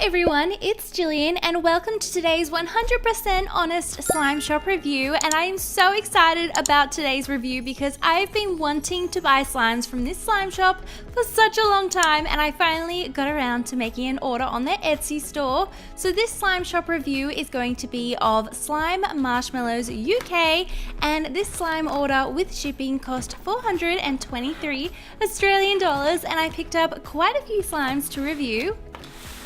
everyone, it's Jillian and welcome to today's 100% honest slime shop review, and I am so excited about today's review because I've been wanting to buy slimes from this slime shop for such a long time, and I finally got around to making an order on their Etsy store. So this slime shop review is going to be of Slime Marshmallows UK, and this slime order with shipping cost 423 Australian dollars, and I picked up quite a few slimes to review.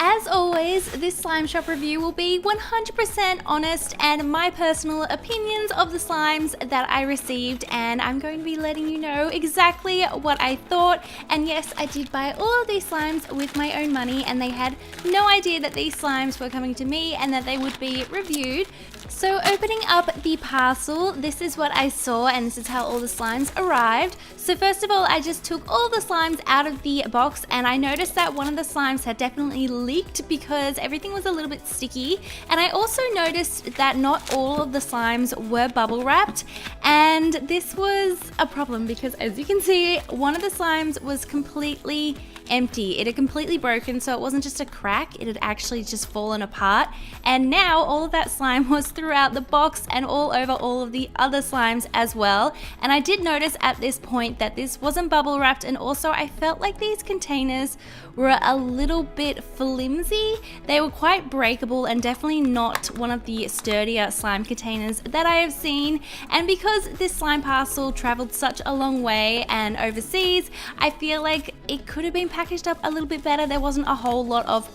As always, this slime shop review will be 100% honest and my personal opinions of the slimes that I received, and I'm going to be letting you know exactly what I thought. And yes, I did buy all of these slimes with my own money, and they had no idea that these slimes were coming to me and that they would be reviewed. So opening up the parcel, this is what I saw, and this is how all the slimes arrived. So first of all, I just took all the slimes out of the box, and I noticed that one of the slimes had definitely leaked because everything was a little bit sticky. And I also noticed that not all of the slimes were bubble wrapped, and this was a problem because, as you can see, one of the slimes was completely empty. It had completely broken, so it wasn't just a crack, it had actually just fallen apart, and now all of that slime was throughout the box and all over all of the other slimes as well. And I did notice at this point that this wasn't bubble wrapped, and also I felt like these containers were a little bit flimsy. They were quite breakable and definitely not one of the sturdier slime containers that I have seen. And because this slime parcel traveled such a long way and overseas, I feel like it could have been packaged up a little bit better. There wasn't a whole lot of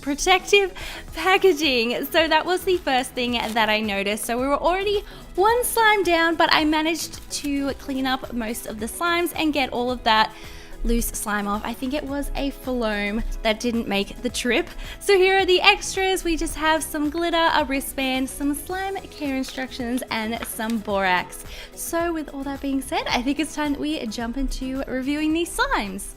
protective packaging, so that was the first thing that I noticed. So we were already one slime down, but I managed to clean up most of the slimes and get all of that loose slime off. I think it was a phloem that didn't make the trip. So here are the extras. We just have some glitter, a wristband, some slime care instructions, and some borax. So with all that being said, I think it's time that we jump into reviewing these slimes.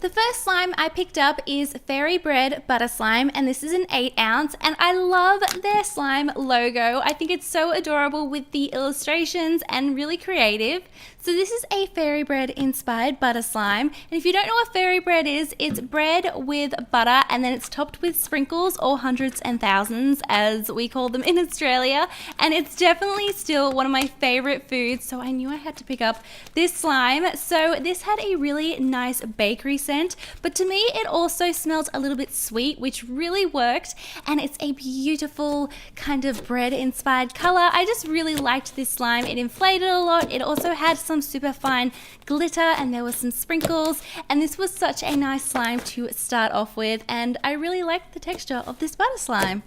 The first slime I picked up is Fairy Bread Butter Slime, and this is an 8 ounce, and I love their slime logo. I think it's so adorable with the illustrations and really creative. So this is a fairy bread inspired butter slime, and if you don't know what fairy bread is, it's bread with butter and then it's topped with sprinkles, or hundreds and thousands as we call them in Australia, and it's definitely still one of my favorite foods, so I knew I had to pick up this slime. So this had a really nice bakery scent, but to me it also smelled a little bit sweet, which really worked, and it's a beautiful kind of bread inspired color. I just really liked this slime. It inflated a lot. It also had some super fine glitter, and there were some sprinkles, and this was such a nice slime to start off with, and I really liked the texture of this butter slime.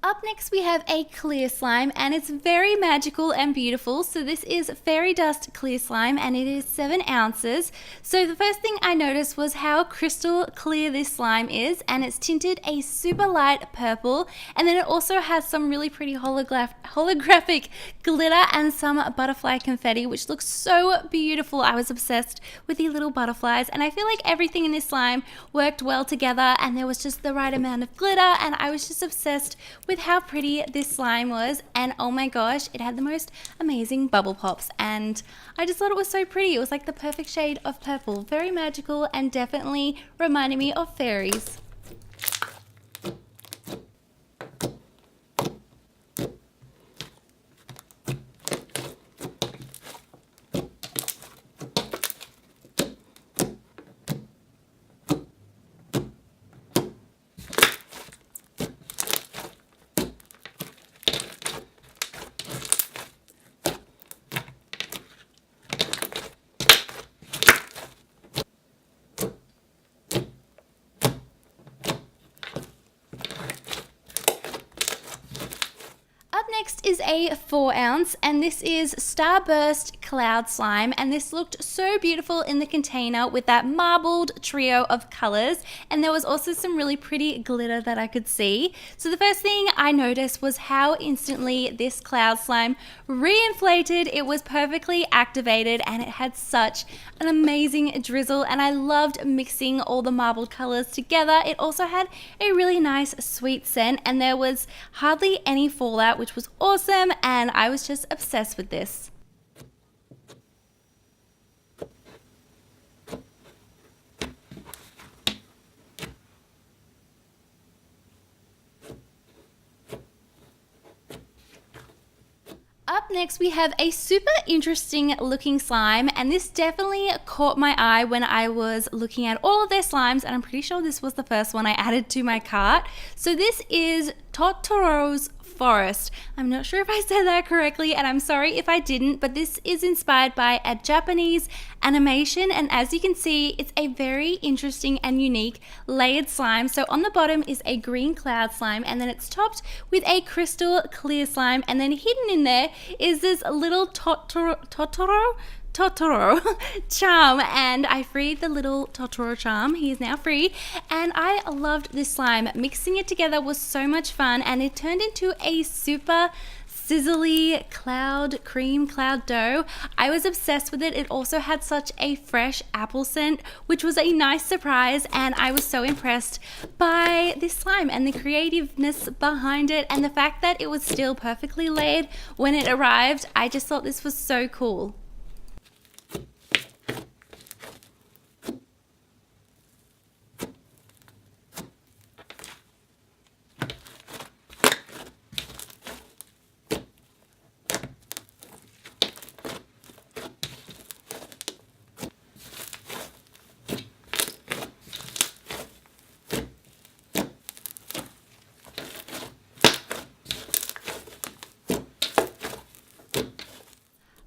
Up next we have a clear slime, and it's very magical and beautiful. So this is Fairy Dust Clear Slime, and it is 7 ounces. So the first thing I noticed was how crystal clear this slime is, and it's tinted a super light purple, and then it also has some really pretty holographic glitter and some butterfly confetti, which looks so beautiful. I was obsessed with the little butterflies, and I feel like everything in this slime worked well together, and there was just the right amount of glitter, and I was just obsessed with how pretty this slime was. And oh my gosh, it had the most amazing bubble pops, and I just thought it was so pretty. It was like the perfect shade of purple, very magical, and definitely reminded me of fairies. Next is a 4 ounce, and this is Starburst cloud slime, and this looked so beautiful in the container with that marbled trio of colors, and there was also some really pretty glitter that I could see. So the first thing I noticed was how instantly this cloud slime reinflated. It was perfectly activated and it had such an amazing drizzle, and I loved mixing all the marbled colors together. It also had a really nice sweet scent, and there was hardly any fallout, which was awesome, and I was just obsessed with this. Up next, we have a super interesting looking slime, and this definitely caught my eye when I was looking at all of their slimes, and I'm pretty sure this was the first one I added to my cart. So this is Totoro's Forest. I'm not sure if I said that correctly, and I'm sorry if I didn't, but this is inspired by a Japanese animation, and as you can see, it's a very interesting and unique layered slime. So on the bottom is a green cloud slime, and then it's topped with a crystal clear slime, and then hidden in there is this little Totoro charm, and I freed the little Totoro charm. He is now free, and I loved this slime. Mixing it together was so much fun, and it turned into a super sizzly cream cloud dough. I was obsessed with it. It also had such a fresh apple scent, which was a nice surprise, and I was so impressed by this slime and the creativeness behind it, and the fact that it was still perfectly layered when it arrived. I just thought this was so cool.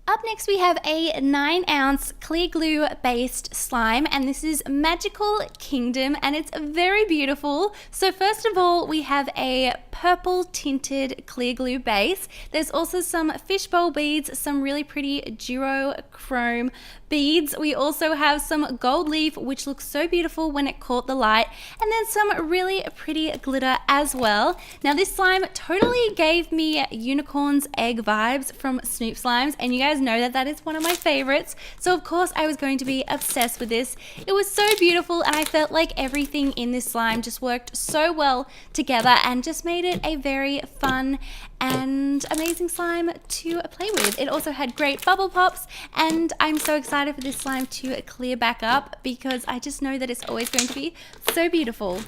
Up next, we have a 9-ounce clear glue based slime, and this is Magical Kingdom, and it's very beautiful. So first of all, we have a purple tinted clear glue base. There's also some fishbowl beads, some really pretty duochrome beads. We also have some gold leaf, which looks so beautiful when it caught the light, and then some really pretty glitter as well. Now this slime totally gave me unicorn's egg vibes from Snoop Slimes, and you guys know that that is one of my favorites, so of course I was going to be obsessed with this. It was so beautiful, and I felt like everything in this slime just worked so well together and just made it a very fun and amazing slime to play with. It also had great bubble pops, and I'm so excited for this slime to clear back up because I just know that it's always going to be so beautiful.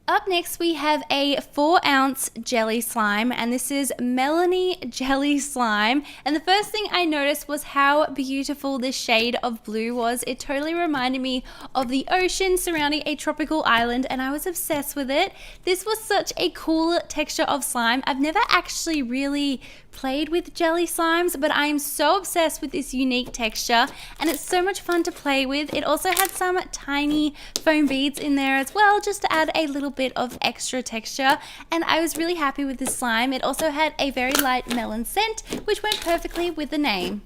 Up next, we have a 4-ounce jelly slime, and this is Melanie Jelly Slime. And the first thing I noticed was how beautiful this shade of blue was. It totally reminded me of the ocean surrounding a tropical island, and I was obsessed with it. This was such a cool texture of slime. I've never actually really played with jelly slimes, but I am so obsessed with this unique texture, and it's so much fun to play with. It also had some tiny foam beads in there as well, just to add a little bit of extra texture, and I was really happy with this slime. It also had a very light melon scent, which went perfectly with the name.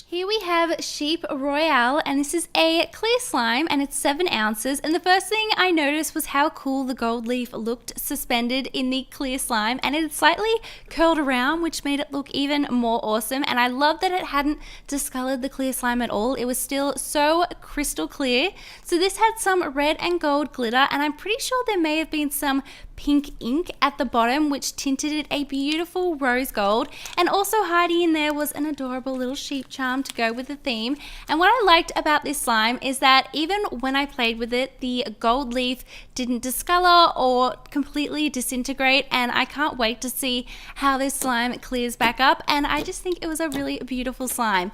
Here we have Sheep Royale, and this is a clear slime, and it's 7 ounces. And the first thing I noticed was how cool the gold leaf looked suspended in the clear slime, and it had slightly curled around, which made it look even more awesome. And I love that it hadn't discolored the clear slime at all. It was still so crystal clear. So this had some red and gold glitter, and I'm pretty sure there may have been some pink ink at the bottom, which tinted it a beautiful rose gold. And also hiding in there was an adorable little sheep charm to go with the theme. And what I liked about this slime is that even when I played with it, the gold leaf didn't discolor or completely disintegrate, and I can't wait to see how this slime clears back up, and I just think it was a really beautiful slime.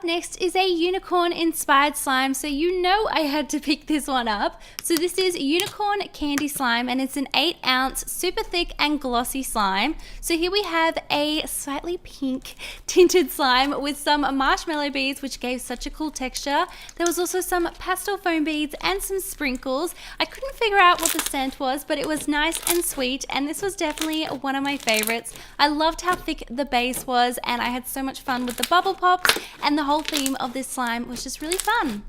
Up next is a unicorn inspired slime, so you know I had to pick this one up. So this is unicorn candy slime and it's an 8-ounce super thick and glossy slime. So here we have a slightly pink tinted slime with some marshmallow beads, which gave such a cool texture. There was also some pastel foam beads and some sprinkles. I couldn't figure out what the scent was, but it was nice and sweet, and this was definitely one of my favorites. I loved how thick the base was, and I had so much fun with the bubble pops, and the whole theme of this slime was just really fun.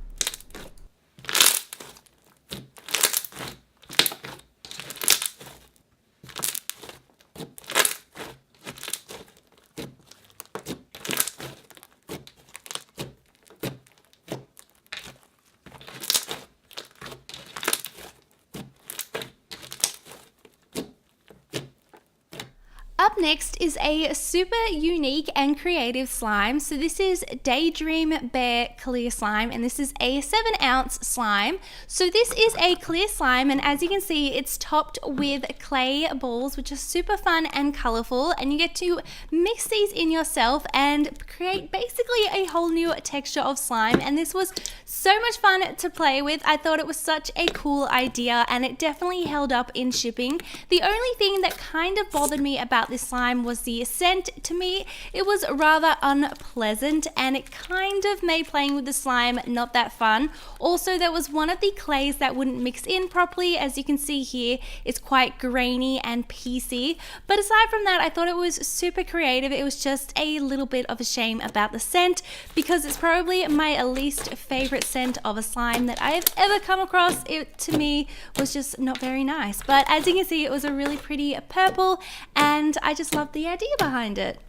Up next is a super unique and creative slime. So this is Daydream Bear Clear Slime, and this is a 7-ounce slime. So this is a clear slime, and as you can see, it's topped with clay balls, which are super fun and colorful, and you get to mix these in yourself and create basically a whole new texture of slime. And this was so much fun to play with. I thought it was such a cool idea, and it definitely held up in shipping. The only thing that kind of bothered me about this slime was the scent. To me, it was rather unpleasant, and it kind of made playing with the slime not that fun. Also, there was one of the clays that wouldn't mix in properly. As you can see here, it's quite grainy and piecey. But aside from that, I thought it was super creative. It was just a little bit of a shame about the scent, because it's probably my least favorite scent of a slime that I have ever come across. It, to me, was just not very nice. But as you can see, it was a really pretty purple, and I just love the idea behind it.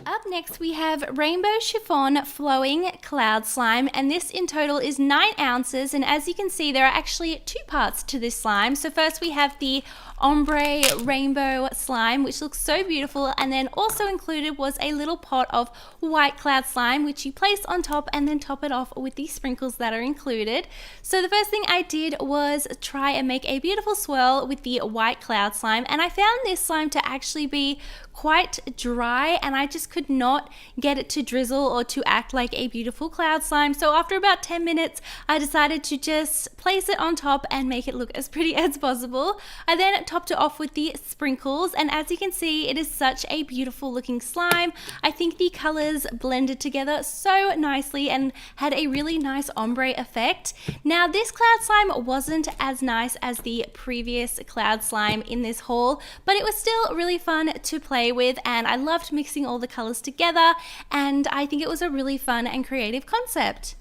Up next we have Rainbow Chiffon Flowing Cloud Slime, and this in total is 9 ounces, and as you can see, there are actually 2 parts to this slime. So first we have the ombre rainbow slime, which looks so beautiful, and then also included was a little pot of white cloud slime, which you place on top and then top it off with the sprinkles that are included. So the first thing I did was try and make a beautiful swirl with the white cloud slime, and I found this slime to actually be quite dry, and I just could not get it to drizzle or to act like a beautiful cloud slime. So after about 10 minutes, I decided to just place it on top and make it look as pretty as possible. I then topped it off with the sprinkles, and as you can see, it is such a beautiful looking slime. I think the colors blended together so nicely and had a really nice ombre effect. Now, this cloud slime wasn't as nice as the previous cloud slime in this haul, but it was still really fun to play with, and I loved mixing all the colors together, and I think it was a really fun and creative concept.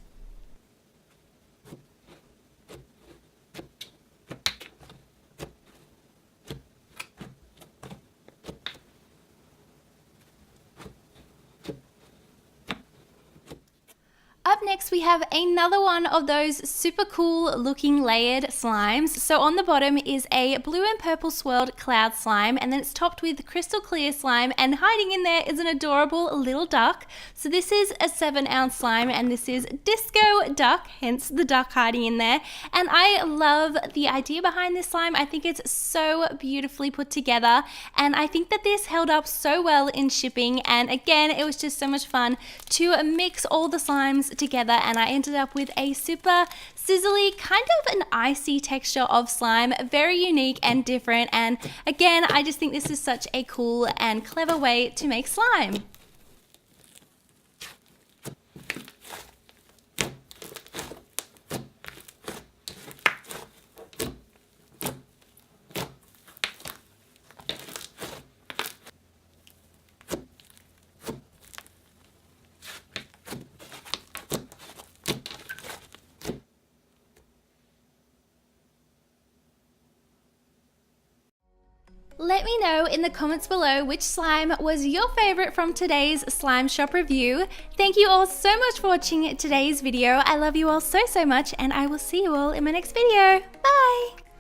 Up next we have another one of those super cool looking layered slimes. So on the bottom is a blue and purple swirled cloud slime, and then it's topped with crystal clear slime, and hiding in there is an adorable little duck. So this is a 7-ounce slime, and this is Disco Duck, hence the duck hiding in there. And I love the idea behind this slime. I think it's so beautifully put together, and I think that this held up so well in shipping. And again, it was just so much fun to mix all the slimes together, and I ended up with a super sizzly, kind of an icy texture of slime, very unique and different. And again, I just think this is such a cool and clever way to make slime. Let me know in the comments below which slime was your favorite from today's slime shop review. Thank you all so much for watching today's video. I love you all so much, and I will see you all in my next video. Bye!